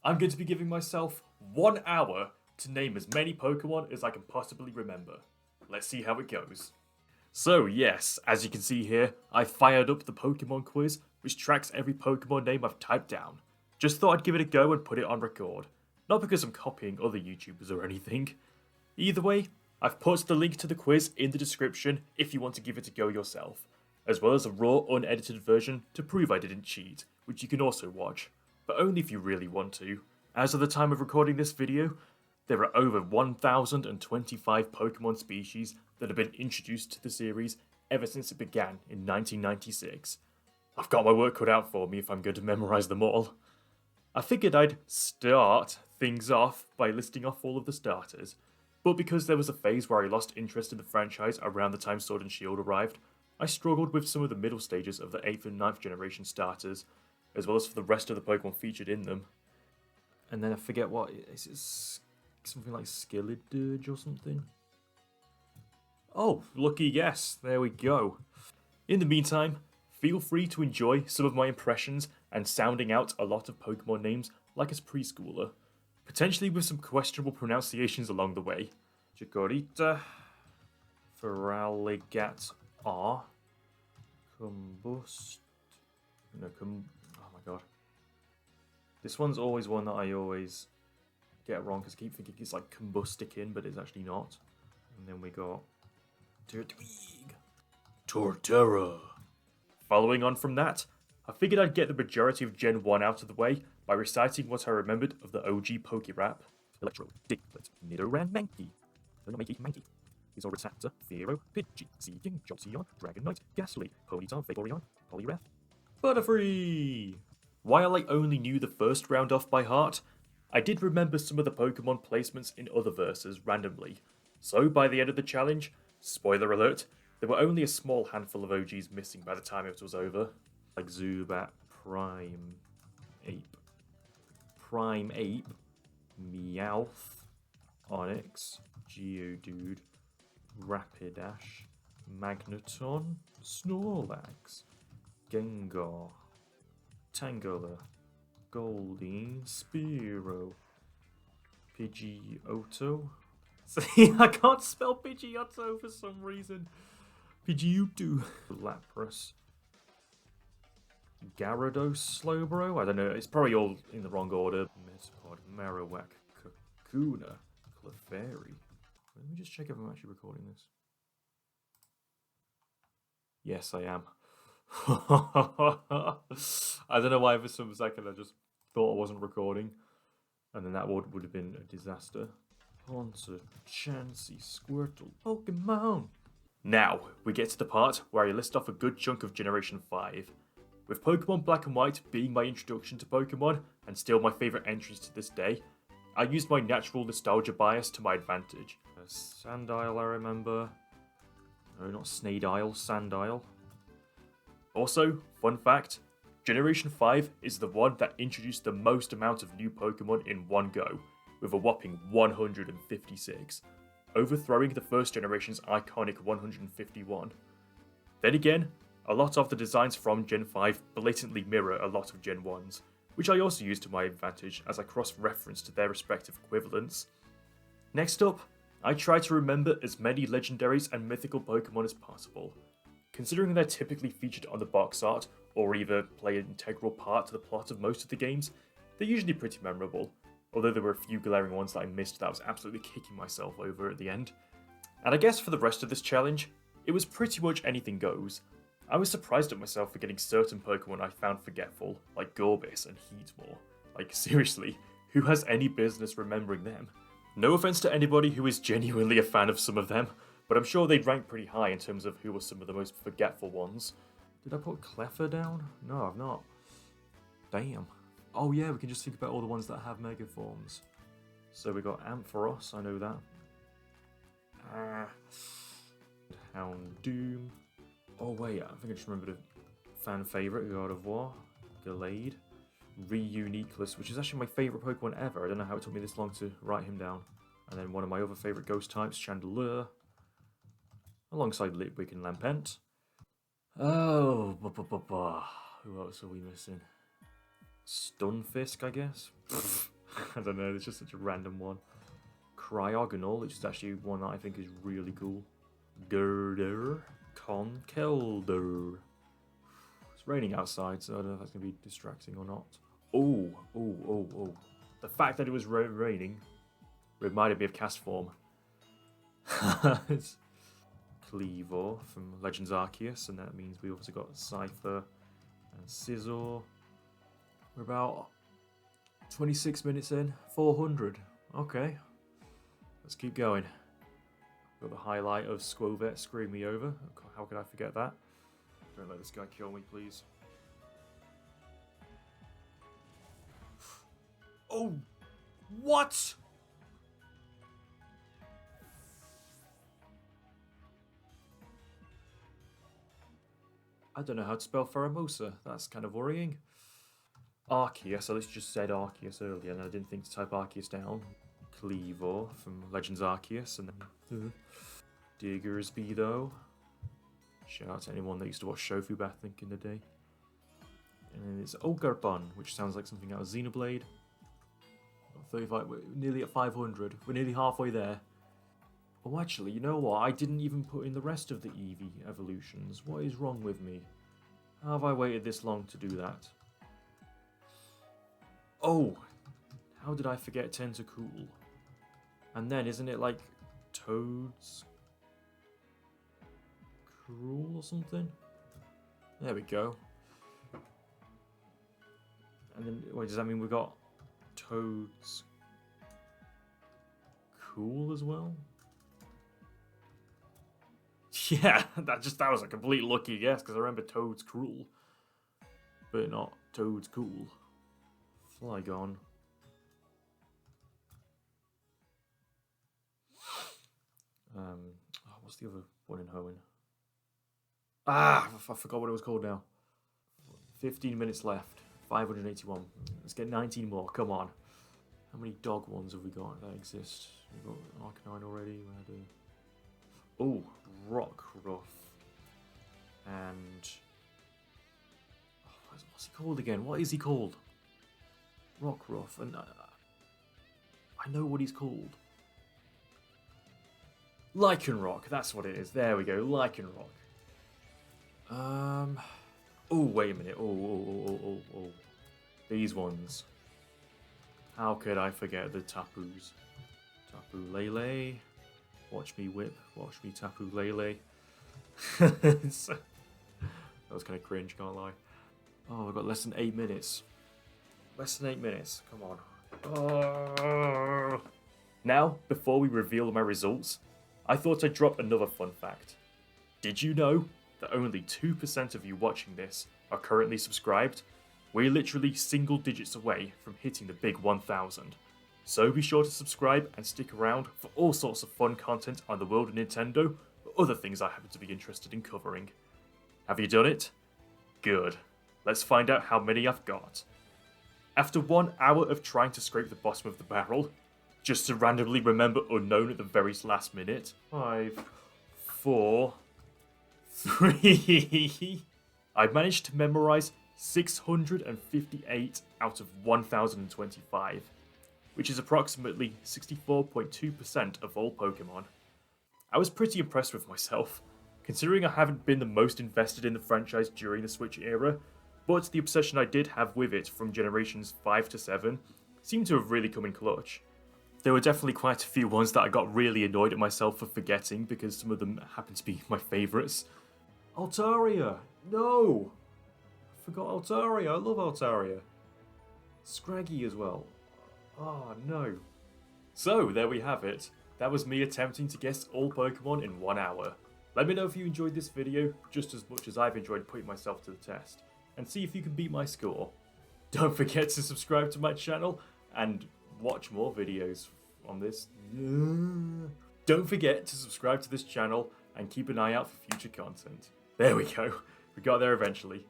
I'm going to be giving myself 1 hour to name as many Pokemon as I can possibly remember. Let's see how it goes. So yes, as you can see here, I fired up the Pokemon quiz, which tracks every Pokemon name I've typed down. Just thought I'd give it a go and put it on record. Not because I'm copying other YouTubers or anything. Either way, I've put the link to the quiz in the description if you want to give it a go yourself, as well as a raw, unedited version to prove I didn't cheat, which you can also watch, but only if you really want to. As of the time of recording this video, there are over 1,025 Pokemon species that have been introduced to the series ever since it began in 1996. I've got my work cut out for me if I'm going to memorize them all. I figured I'd start things off by listing off all of the starters, but because there was a phase where I lost interest in the franchise around the time Sword and Shield arrived, I struggled with some of the middle stages of the 8th and 9th generation starters, as well as for the rest of the Pokemon featured in them. And then I forget what, is it something like Skeledirge or something? Oh, lucky guess, there we go. In the meantime, feel free to enjoy some of my impressions and sounding out a lot of Pokemon names like a preschooler, potentially with some questionable pronunciations along the way. Chikorita, Feraligatr, Combust, oh my god. This one's always one that I always get wrong because I keep thinking it's like Combustikin, but it's actually not. And then we got Turtwig, Torterra. Following on from that, I figured I'd get the majority of Gen 1 out of the way by reciting what I remembered of the OG Pokérap. Electro, Diglett, Nidoran, Mankey. No, not Mankey. Isoraptor, Fearow, Pidgey, Seeking, Jolteon, Dragonite, Ghastly, Ponyta, Vaporeon, Poliwrath, Butterfree! While I only knew the first round off by heart, I did remember some of the Pokemon placements in other verses randomly. So by the end of the challenge, spoiler alert, there were only a small handful of OGs missing by the time it was over. Like Zubat, Primeape, Meowth, Onix, Geodude, Rapidash, Magneton, Snorlax, Gengar, Tangela, Goldeen, Spearow, Pidgeotto. See, I can't spell Pidgeotto for some reason. Pidgeotto, Lapras, Gyarados, Slowbro. I don't know. It's probably all in the wrong order. Metapod, Marowak, Kakuna, Clefairy. Let me just check if I'm actually recording this. Yes, I am. I don't know why for some second I just thought I wasn't recording. And then that would have been a disaster. Haunter, Chansey, Squirtle, Pokemon. Now, we get to the part where I list off a good chunk of Generation 5. With Pokemon Black and White being my introduction to Pokemon, and still my favourite entries to this day, I used my natural nostalgia bias to my advantage. Sandile, I remember. No, not Snadeile, Sandile. Also, fun fact, Generation 5 is the one that introduced the most amount of new Pokemon in one go, with a whopping 156, overthrowing the first generation's iconic 151. Then again, a lot of the designs from Gen 5 blatantly mirror a lot of Gen 1's, which I also use to my advantage as I cross-reference to their respective equivalents. Next up, I try to remember as many legendaries and mythical Pokemon as possible. Considering they're typically featured on the box art, or either play an integral part to the plot of most of the games, they're usually pretty memorable, although there were a few glaring ones that I missed that I was absolutely kicking myself over at the end. And I guess for the rest of this challenge, it was pretty much anything goes. I was surprised at myself for getting certain Pokemon I found forgetful, like Gorbis and Heatmore. Like seriously, who has any business remembering them? No offense to anybody who is genuinely a fan of some of them, but I'm sure they'd rank pretty high in terms of who were some of the most forgetful ones. Did I put Cleffa down? No, I've not. Damn. Oh yeah, we can just think about all the ones that have Mega Forms. So we got Ampharos, I know that. Houndoom. Oh wait, I think I just remembered a fan favourite, God of War. Gallade. Reuniqueless, which is actually my favourite Pokemon ever. I don't know how it took me this long to write him down. And then one of my other favourite ghost types, Chandelure. Alongside Litwick and Lampent. Oh, who else are we missing? Stunfisk, I guess? I don't know, it's just such a random one. Cryogonal, which is actually one that I think is really cool. Girder. Conkelder. It's raining outside, so I don't know if that's going to be distracting or not. Oh. The fact that it was raining reminded me of cast form. It's Cleavor from Legends Arceus, and that means we also got Cypher and Scizor. We're about 26 minutes in, 400. Okay, let's keep going. Got the highlight of Squovet screwing me over. How could I forget that? Don't let this guy kill me, please. Oh, what? I don't know how to spell Pheromosa. That's kind of worrying. Arceus, I literally just said Arceus earlier, and I didn't think to type Arceus down. Cleavor from Legends Arceus, and then Diggersby, though. Shout out to anyone that used to watch Shofu back in the day. And then it's Ogarpon, which sounds like something out of Xenoblade. 35, we're nearly at 500. We're nearly halfway there. Oh, actually, you know what? I didn't even put in the rest of the Eevee evolutions. What is wrong with me? How have I waited this long to do that? Oh! How did I forget Tentacool? And then, isn't it like Toad's Cruel or something? There we go. And then, wait, does that mean we got Toad's Cool as well? Yeah, that was a complete lucky guess, because I remember Toad's Cruel. But not Toad's Cool. Flygon. What's the other one in Hoenn? I forgot what it was called now. 15 minutes left. 581. Let's get 19 more. Come on. How many dog ones have we got that exist? We've got Arcanine already. We had oh, Rockruff. And what's he called again? What is he called? Rockruff. And I know what he's called. Lycanroc, that's what it is. There we go, Lycanroc. Oh, wait a minute. Oh. These ones. How could I forget the Tapus? Tapu Lele. Watch me whip. Watch me Tapu Lele. That was kind of cringe, can't lie. Oh, we've got less than 8 minutes. Less than 8 minutes. Come on. Now, before we reveal my results, I thought I'd drop another fun fact. Did you know that only 2% of you watching this are currently subscribed? We're literally single digits away from hitting the big 1,000. So be sure to subscribe and stick around for all sorts of fun content on the world of Nintendo, or other things I happen to be interested in covering. Have you done it? Good. Let's find out how many I've got. After 1 hour of trying to scrape the bottom of the barrel, just to randomly remember unknown at the very last minute. 5, 4, 3. I managed to memorize 658 out of 1025, which is approximately 64.2% of all Pokemon. I was pretty impressed with myself, considering I haven't been the most invested in the franchise during the Switch era, but the obsession I did have with it from generations 5 to 7 seemed to have really come in clutch. There were definitely quite a few ones that I got really annoyed at myself for forgetting because some of them happen to be my favourites. Altaria! No! I forgot Altaria. I love Altaria. Scraggy as well. Oh no. So, there we have it. That was me attempting to guess all Pokemon in 1 hour. Let me know if you enjoyed this video just as much as I've enjoyed putting myself to the test, and see if you can beat my score. Don't forget to subscribe to my channel and watch more videos on this. Don't forget to subscribe to this channel and keep an eye out for future content. There we go. We got there eventually.